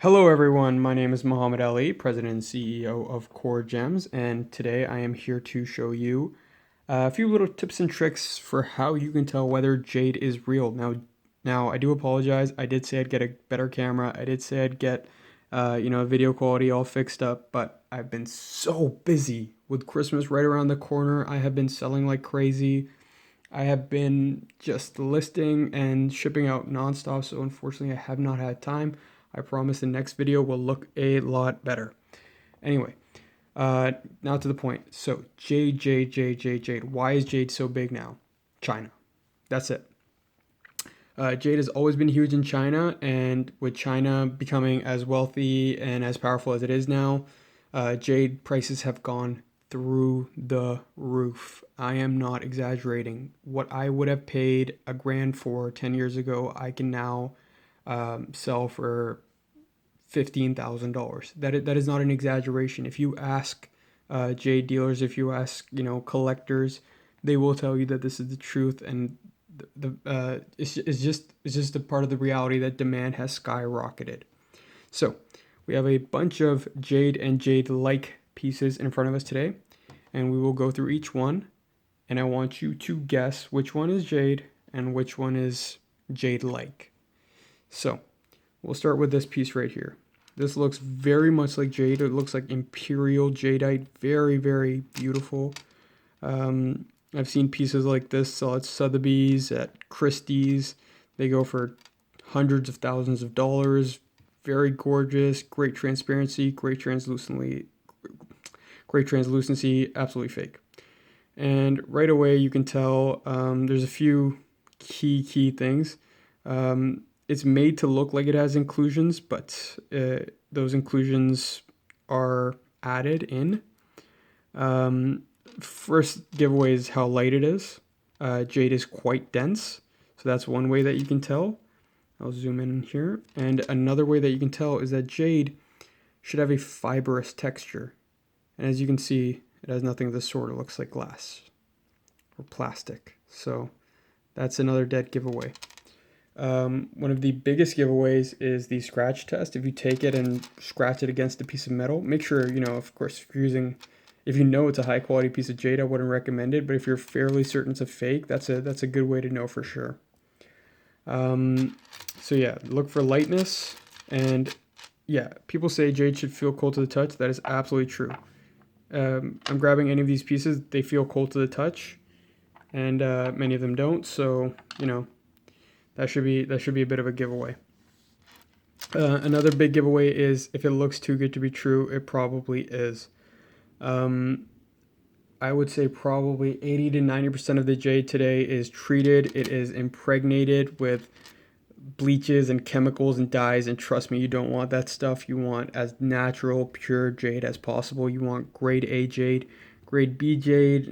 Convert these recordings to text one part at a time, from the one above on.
Hello everyone, my name is Muhammad Ali, President and CEO of Core Gems, and today I am here to show you a few little tips and tricks for how you can tell whether jade is real. Now I do apologize. I did say I'd get a better camera. I did say I'd get video quality all fixed up, but I've been so busy with Christmas right around the corner. I have been selling like crazy. I have been just listing and shipping out nonstop, so unfortunately I have not had time. I promise the next video will look a lot better. Anyway, now to the point. So Jade. Why is Jade so big now? China. That's it. Jade has always been huge in China, and with China becoming as wealthy and as powerful as it is now, jade prices have gone through the roof. I am not exaggerating. What I would have paid a grand for 10 years ago, I can now sell for $15,000. That is not an exaggeration. If you ask jade dealers, if you ask collectors, they will tell you that this is the truth, and it's just a part of the reality that demand has skyrocketed. So we have a bunch of jade and jade-like pieces in front of us today, and we will go through each one, and I want you to guess which one is jade and which one is jade-like. So we'll start with this piece right here. This looks very much like jade. It looks like imperial jadeite. Very, very beautiful. I've seen pieces like this sell at Sotheby's, at Christie's. They go for hundreds of thousands of dollars. Very gorgeous, great transparency, great translucency, absolutely fake. And right away you can tell there's a few key things. It's made to look like it has inclusions, but those inclusions are added in. First giveaway is how light it is. Jade is quite dense, so that's one way that you can tell. I'll zoom in here. And another way that you can tell is that jade should have a fibrous texture. And as you can see, it has nothing of the sort. It looks like glass or plastic. So that's another dead giveaway. One of the biggest giveaways is the scratch test. If you take it and scratch it against a piece of metal, make sure, of course, if you know it's a high quality piece of jade, I wouldn't recommend it. But if you're fairly certain it's a fake, that's a good way to know for sure. So yeah, look for lightness, and yeah, people say jade should feel cold to the touch. That is absolutely true. I'm grabbing any of these pieces; they feel cold to the touch, and many of them don't. So that should be a bit of a giveaway. Another big giveaway is if it looks too good to be true, it probably is. I would say probably 80 to 90% of the jade today is treated. It is impregnated with bleaches and chemicals and dyes, and trust me, you don't want that stuff. You want as natural, pure jade as possible. You want grade A jade. Grade B jade,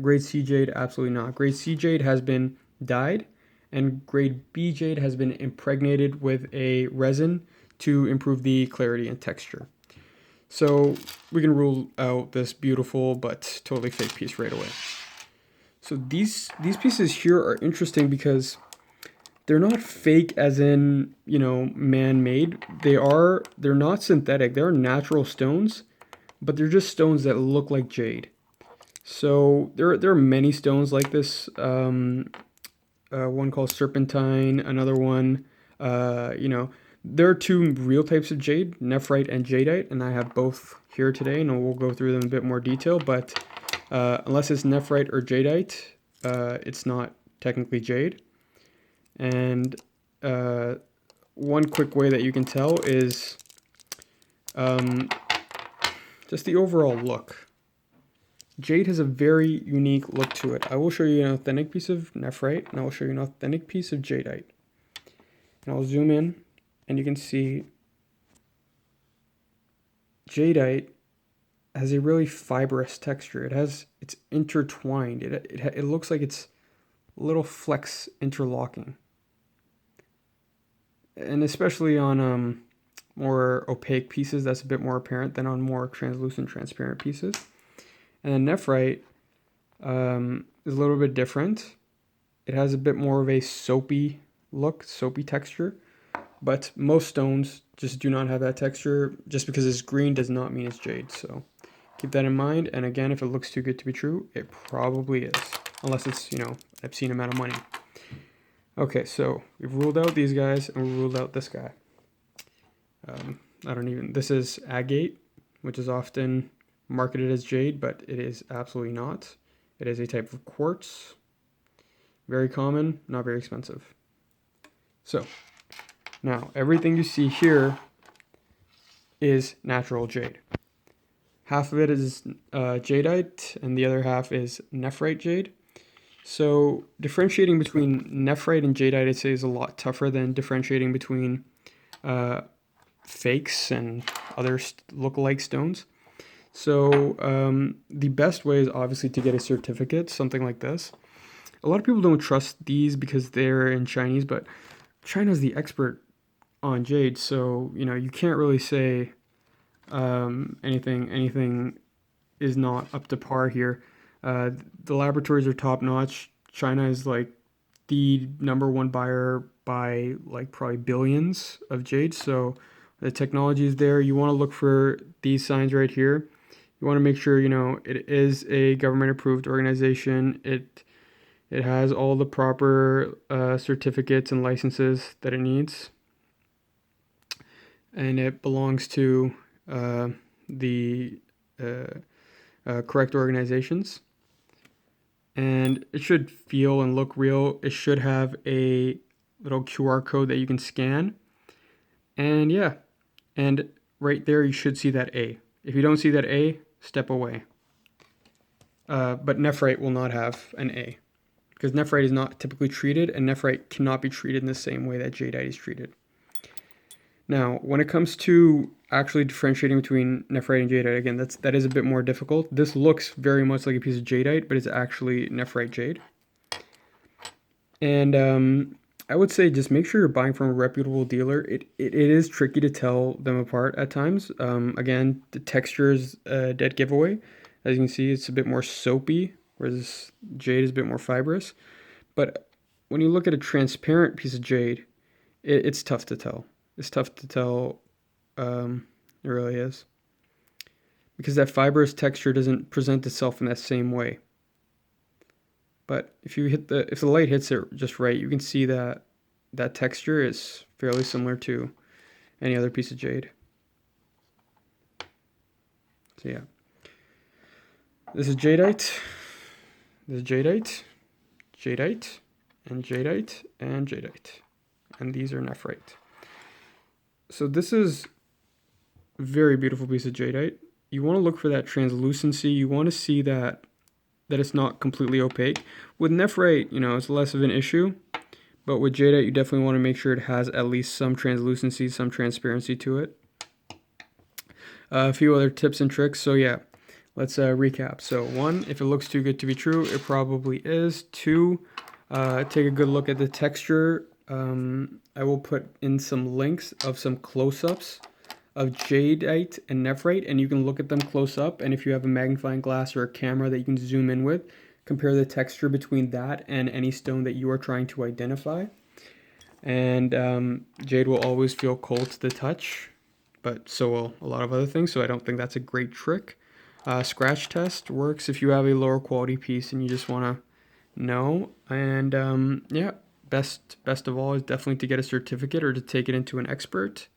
grade C jade, absolutely not. Grade C jade has been dyed, and grade B jade has been impregnated with a resin to improve the clarity and texture. So we can rule out this beautiful but totally fake piece right away. So these pieces here are interesting because they're not fake as in, man-made. They're not synthetic. They're natural stones, but they're just stones that look like jade. So there are many stones like this. One called serpentine, another one, there are two real types of jade, nephrite and jadeite, and I have both here today, and we'll go through them in a bit more detail, but unless it's nephrite or jadeite, it's not technically jade. And one quick way that you can tell is just the overall look. Jade has a very unique look to it. I will show you an authentic piece of nephrite, and I will show you an authentic piece of jadeite. And I'll zoom in, and you can see jadeite has a really fibrous texture. It's intertwined. It looks like it's little flecks interlocking. And especially on more opaque pieces, that's a bit more apparent than on more translucent, transparent pieces. And then nephrite is a little bit different. It has a bit more of a soapy look, soapy texture. but most stones just do not have that texture. Just because it's green does not mean it's jade, so keep that in mind. And again, if it looks too good to be true, it probably is, unless it's, you know, an obscene amount of money. Okay, so we've ruled out these guys, and we ruled out this guy. This is agate, which is often marketed as jade, but it is absolutely not. It is a type of quartz. Very common, not very expensive. So, now everything you see here is natural jade. Half of it is jadeite, and the other half is nephrite jade. So differentiating between nephrite and jadeite, I'd say, is a lot tougher than differentiating between fakes and other look-alike stones. So the best way is obviously to get a certificate, something like this. A lot of people don't trust these because they're in Chinese, but China's the expert on jade, so you know you can't really say anything is not up to par here. The laboratories are top notch. China is like the #1 buyer by like probably billions of jade. So the technology is there. You want to look for these signs right here. You want to make sure, you know, it is a government approved organization. It has all the proper certificates and licenses that it needs. And it belongs to the correct organizations. And it should feel and look real. It should have a little QR code that you can scan. And yeah, and right there you should see that A. If you don't see that A, step away. But nephrite will not have an A, because nephrite is not typically treated, and nephrite cannot be treated in the same way that jadeite is treated. Now, when it comes to actually differentiating between nephrite and jadeite, again, that is a bit more difficult. This looks very much like a piece of jadeite, but it's actually nephrite jade. And I would say just make sure you're buying from a reputable dealer. It is tricky to tell them apart at times. Again, the texture is a dead giveaway. As you can see, it's a bit more soapy, whereas jade is a bit more fibrous. But when you look at a transparent piece of jade, it's tough to tell. It's tough to tell. It really is, because that fibrous texture doesn't present itself in that same way. But if the light hits it just right, you can see that that texture is fairly similar to any other piece of jade. So yeah, this is jadeite. This is jadeite, jadeite, and jadeite, and jadeite, and these are nephrite. So this is a very beautiful piece of jadeite. You want to look for that translucency. You want to see that it's not completely opaque. With nephrite, you know, it's less of an issue, but with jadeite, you definitely want to make sure it has at least some translucency, some transparency to it. A few other tips and tricks. So yeah, let's recap. So 1, if it looks too good to be true, it probably is. 2, take a good look at the texture. I will put in some links of some close-ups of jadeite and nephrite, and you can look at them close up. And if you have a magnifying glass or a camera that you can zoom in with, compare the texture between that and any stone that you are trying to identify. And jade will always feel cold to the touch, but so will a lot of other things, so I don't think that's a great trick. Scratch test works if you have a lower quality piece and you just want to know. And yeah, best of all is definitely to get a certificate or to take it into an expert.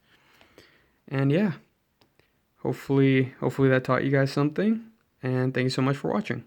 And yeah, hopefully that taught you guys something, and thank you so much for watching.